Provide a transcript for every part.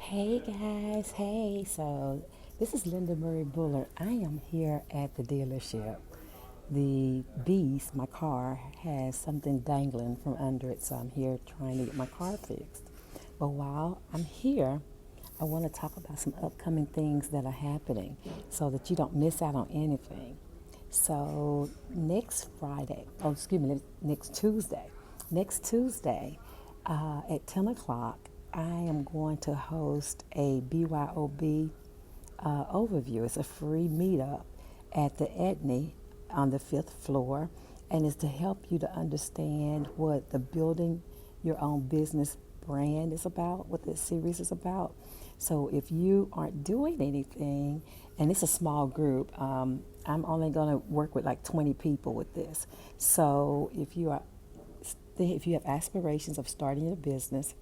Hey guys, hey. So this is Linda Murray Bullard. I am here at the dealership. The beast, my car, has something dangling from under it, so I'm here trying to get my car fixed. But while I'm here, I want to talk about some upcoming things that are happening so that you don't miss out on anything. So next Friday, oh, excuse me, next Tuesday at 10 o'clock, I am going to host a BYOB overview. It's a free meetup at the Etny on the fifth floor, and it's to help you to understand what the building your own business brand is about, what this series is about. So if you aren't doing anything, and it's a small group, I'm only going to work with like 20 people with this. So if you have aspirations of starting a business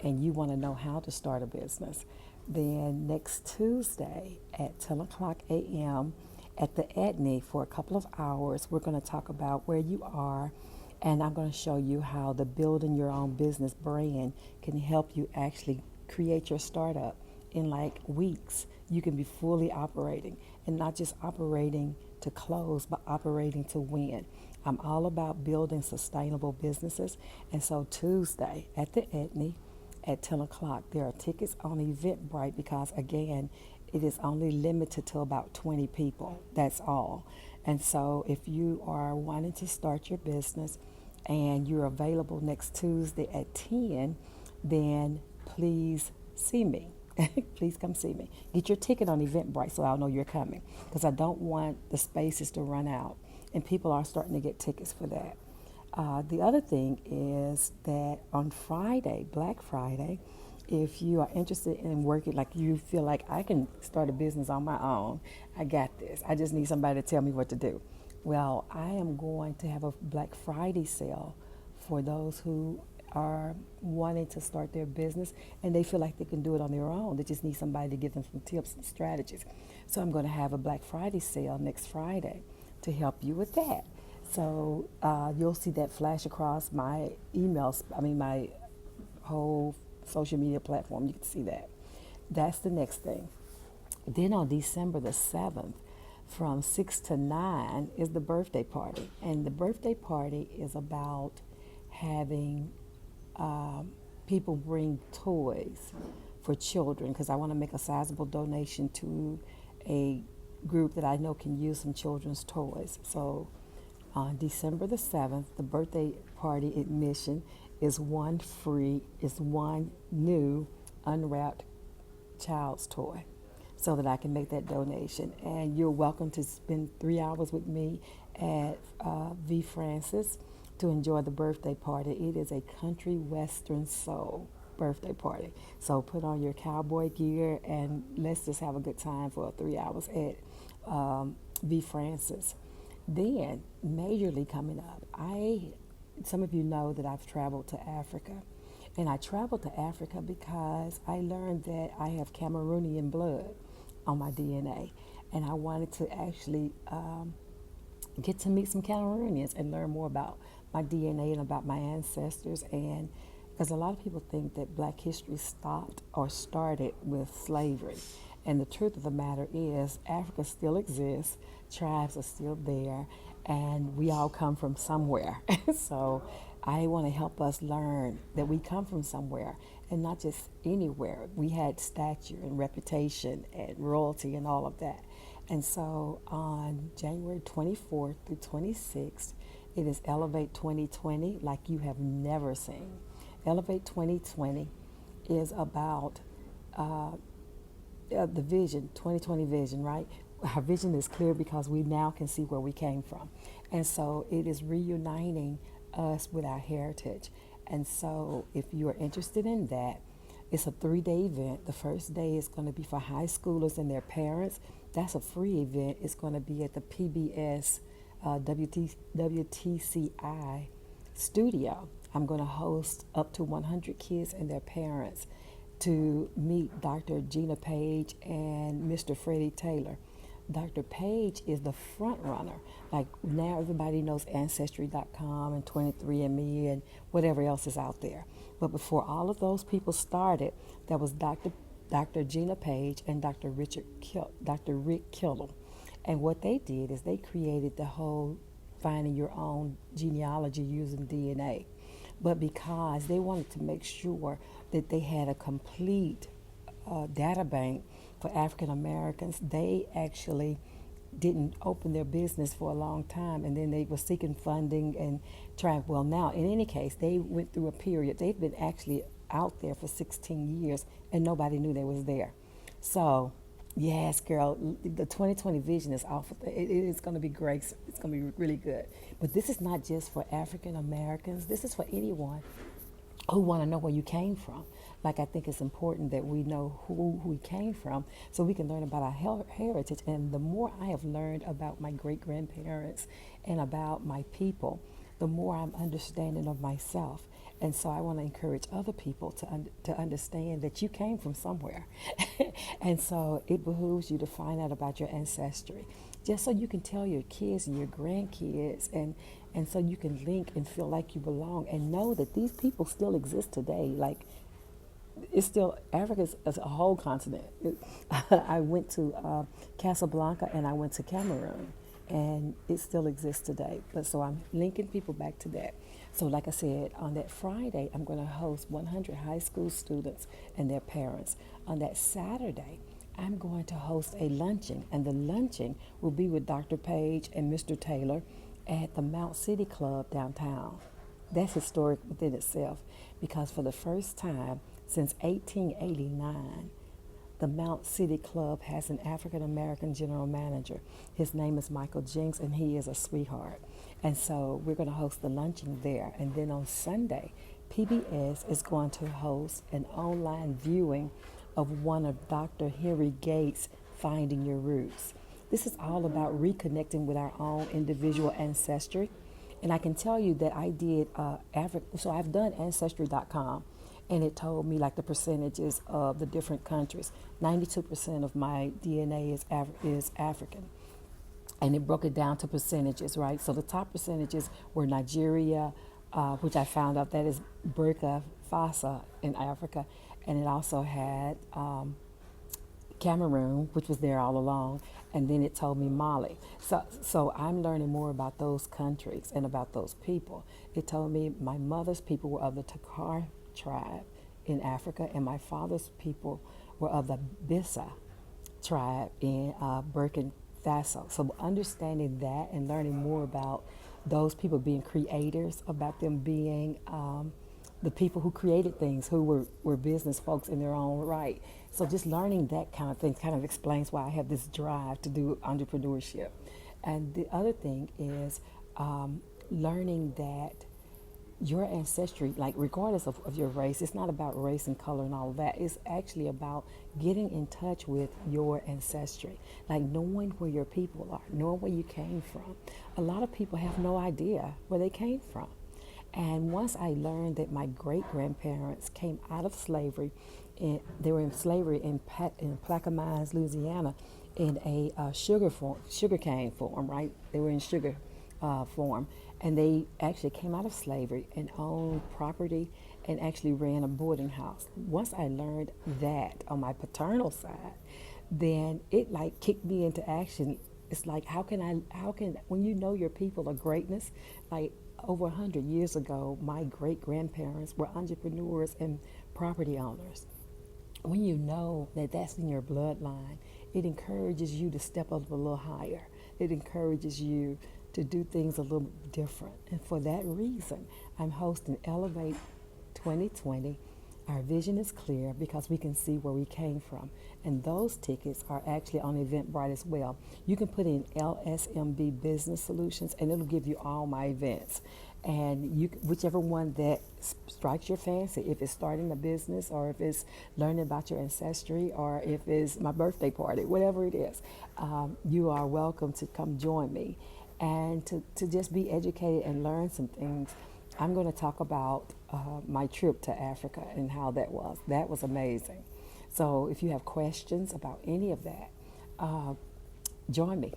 and you want to know how to start a business, then next Tuesday at 10 o'clock a.m. at the Etny for a couple of hours, we're going to talk about where you are, and I'm going to show you how the building your own business brand can help you actually create your startup in like weeks. You can be fully operating, and not just operating to close, but operating to win. I'm all about building sustainable businesses, and so Tuesday at the Etny at 10 o'clock, there are tickets on Eventbrite because, again, it is only limited to about 20 people. That's all. And so if you are wanting to start your business and you're available next Tuesday at 10, then please see me. Please come see me. Get your ticket on Eventbrite so I'll know you're coming, because I don't want the spaces to run out, and people are starting to get tickets for that. The other thing is that on Friday, Black Friday, if you are interested in working, like you feel like I can start a business on my own, I got this. I just need somebody to tell me what to do. Well, I am going to have a Black Friday sale for those who are wanting to start their business and they feel like they can do it on their own. They just need somebody to give them some tips and strategies. So I'm going to have a Black Friday sale next Friday to help you with that. So you'll see that flash across my emails, my whole social media platform. You can see that. That's the next thing. Then on December the 7th, from 6 to 9 is the birthday party. And the birthday party is about having people bring toys for children, because I want to make a sizable donation to a group that I know can use some children's toys. So on December the 7th, the birthday party admission is one new unwrapped child's toy, so that I can make that donation. And you're welcome to spend 3 hours with me at V. Francis to enjoy the birthday party. It is a country western soul birthday party. So put on your cowboy gear and let's just have a good time for 3 hours at V. Francis. Then, majorly coming up, some of you know that I've traveled to Africa. And I traveled to Africa because I learned that I have Cameroonian blood on my DNA. And I wanted to actually get to meet some Cameroonians and learn more about my DNA and about my ancestors. And because a lot of people think that Black history stopped or started with slavery. And the truth of the matter is, Africa still exists, tribes are still there, and we all come from somewhere. So I want to help us learn that we come from somewhere, and not just anywhere. We had stature and reputation and royalty and all of that. And so on January 24th through 26th, it is Elevate 2020 like you have never seen. Elevate 2020 is about the vision, 2020 vision, right? Our vision is clear because we now can see where we came from. And so it is reuniting us with our heritage. And so if you are interested in that, it's a 3-day event. The first day is going to be for high schoolers and their parents. That's a free event. It's going to be at the PBS WTCI studio. I'm going to host up to 100 kids and their parents to meet Dr. Gina Page and Mr. Freddie Taylor. Dr. Page is the front runner. Like now everybody knows Ancestry.com and 23andMe and whatever else is out there. But before all of those people started, there was Dr. Dr. Gina Page and Dr. Rick Kittle. And what they did is they created the whole finding your own genealogy using DNA. But because they wanted to make sure that they had a complete data bank for African Americans, they actually didn't open their business for a long time, and then they were seeking funding and trying. Well, now in any case, they went through a period. They've been actually out there for 16 years, and nobody knew they was there. So, yes, girl, the 2020 vision is off. It is going to be great. It's going to be really good. But this is not just for African Americans. This is for anyone who want to know where you came from. Like, I think it's important that we know who we came from so we can learn about our heritage. And the more I have learned about my great-grandparents and about my people, the more I'm understanding of myself. And so I want to encourage other people to understand that you came from somewhere. And so it behooves you to find out about your ancestry, just so you can tell your kids and your grandkids, and so you can link and feel like you belong and know that these people still exist today. Like, it's still, Africa is a whole continent. I went to Casablanca and I went to Cameroon, and it still exists today. But so I'm linking people back to that. So like I said, on that Friday, I'm going to host 100 high school students and their parents. On that Saturday, I'm going to host a luncheon, and the luncheon will be with Dr. Page and Mr. Taylor at the Mount City Club downtown. That's historic within itself, because for the first time since 1889, the Mount City Club has an African American general manager. His name is Michael Jinks, and he is a sweetheart. And so we're going to host the luncheon there. And then on Sunday, PBS is going to host an online viewing of one of Dr. Henry Gates' Finding Your Roots. This is all about reconnecting with our own individual ancestry. And I can tell you that I did so I've done Ancestry.com, and it told me like the percentages of the different countries. 92% of my DNA is African. And it broke it down to percentages, right? So the top percentages were Nigeria, which I found out that is Burkina Faso in Africa. And it also had Cameroon, which was there all along, and then it told me Mali. So I'm learning more about those countries and about those people. It told me my mother's people were of the Takar tribe in Africa, and my father's people were of the Bisa tribe in Burkina Faso. So understanding that and learning more about those people being creators, about them being the people who created things, who were business folks in their own right. So just learning that kind of thing kind of explains why I have this drive to do entrepreneurship. And the other thing is learning that your ancestry, like regardless of your race, it's not about race and color and all of that. It's actually about getting in touch with your ancestry, like knowing where your people are, knowing where you came from. A lot of people have no idea where they came from. And once I learned that my great-grandparents came out of slavery, and they were in slavery in Plaquemines, Louisiana, in a sugarcane form, right? They were in sugar form. And they actually came out of slavery and owned property and actually ran a boarding house. Once I learned that on my paternal side, then it like kicked me into action. It's like, how can when you know your people are greatness, like over 100 years ago, my great-grandparents were entrepreneurs and property owners. When you know that that's in your bloodline, it encourages you to step up a little higher. It encourages you to do things a little different. And for that reason, I'm hosting Elevate 2020. Our vision is clear because we can see where we came from. And those tickets are actually on Eventbrite as well. You can put in LSMB Business Solutions, and it'll give you all my events. And whichever one that strikes your fancy, if it's starting a business or if it's learning about your ancestry or if it's my birthday party, whatever it is, you are welcome to come join me and to just be educated and learn some things. I'm going to talk about my trip to Africa and how that was. That was amazing. So if you have questions about any of that, join me.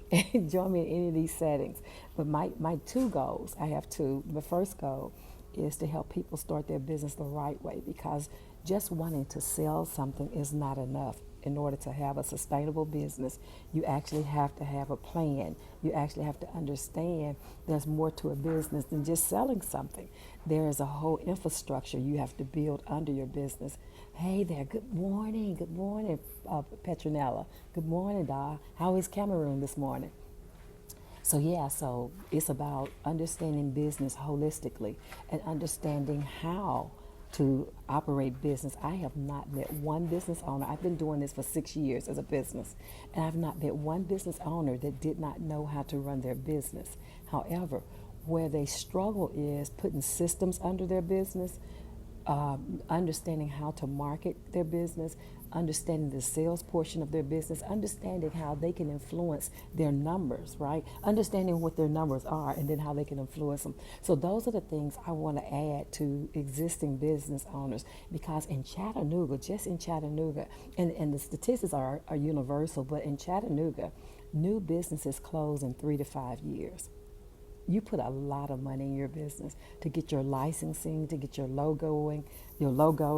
Join me in any of these settings. But my two goals, I have two. The first goal is to help people start their business the right way, because just wanting to sell something is not enough. In order to have a sustainable business, you actually have to have a plan. You actually have to understand there's more to a business than just selling something. There is a whole infrastructure you have to build under your business. Hey there, good morning, Petronella. Good morning, Da. How is Cameroon this morning? So it's about understanding business holistically and understanding how to operate business. I have not met one business owner. I've been doing this for 6 years as a business, and I've not met one business owner that did not know how to run their business. However, where they struggle is putting systems under their business, understanding how to market their business, understanding the sales portion of their business, understanding how they can influence their numbers, right? Understanding what their numbers are and then how they can influence them. So those are the things I want to add to existing business owners, because in Chattanooga, just in Chattanooga, and the statistics are universal, but in Chattanooga, new businesses close in 3 to 5 years. You put a lot of money in your business to get your licensing, to get your logo,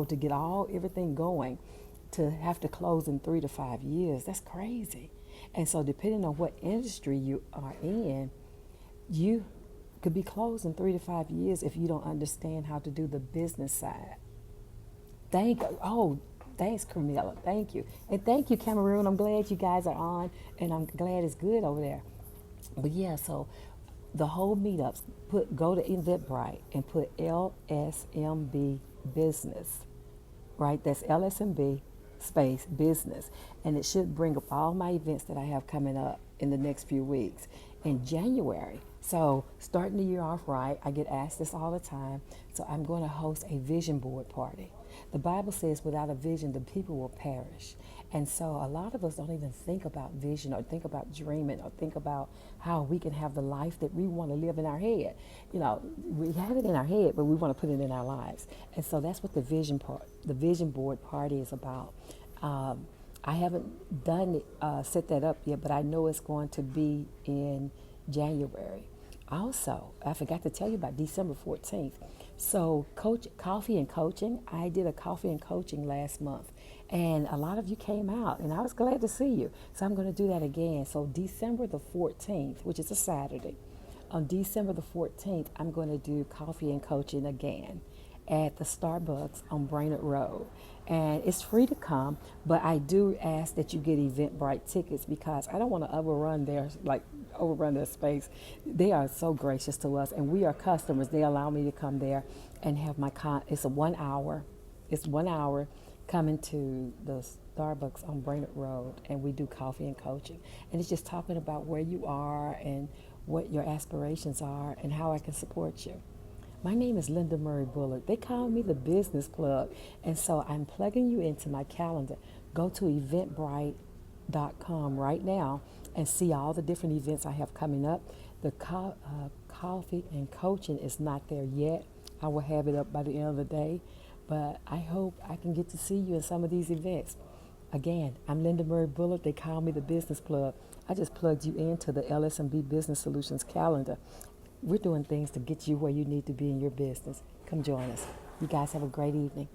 to get everything going, to have to close in 3 to 5 years. That's crazy. And so depending on what industry you are in, you could be closed in 3 to 5 years if you don't understand how to do the business side. Thanks, Camilla. Thank you. And thank you, Cameroon. I'm glad you guys are on, and I'm glad it's good over there. But yeah, so the whole meetups, go to Eventbrite and put LSMB Business, right? That's LSMB space business. And it should bring up all my events that I have coming up in the next few weeks in January. So starting the year off right, I get asked this all the time. So I'm going to host a vision board party. The Bible says without a vision, the people will perish. And so a lot of us don't even think about vision or think about dreaming or think about how we can have the life that we want to live in our head. You know, we have it in our head, but we want to put it in our lives. And so that's what the vision board party is about. I haven't set that up yet, but I know it's going to be in January. Also, I forgot to tell you about December 14th. So coffee and coaching, I did a coffee and coaching last month, and a lot of you came out, and I was glad to see you. So I'm going to do that again. So December the 14th, which is a Saturday, on December the 14th, I'm going to do coffee and coaching again at the Starbucks on Brainerd Road. And it's free to come, but I do ask that you get Eventbrite tickets because I don't want to overrun their space. They are so gracious to us, and we are customers. They allow me to come there and have it's 1 hour. It's 1 hour coming to the Starbucks on Brainerd Road, and we do coffee and coaching. And it's just talking about where you are and what your aspirations are and how I can support you. My name is Linda Murray Bullard. They call me the business plug. And so I'm plugging you into my calendar. Go to eventbrite.com right now and see all the different events I have coming up. The coffee and coaching is not there yet. I will have it up by the end of the day. But I hope I can get to see you in some of these events. Again, I'm Linda Murray Bullard. They call me the business plug. I just plugged you into the LSMB Business Solutions calendar. We're doing things to get you where you need to be in your business. Come join us. You guys have a great evening.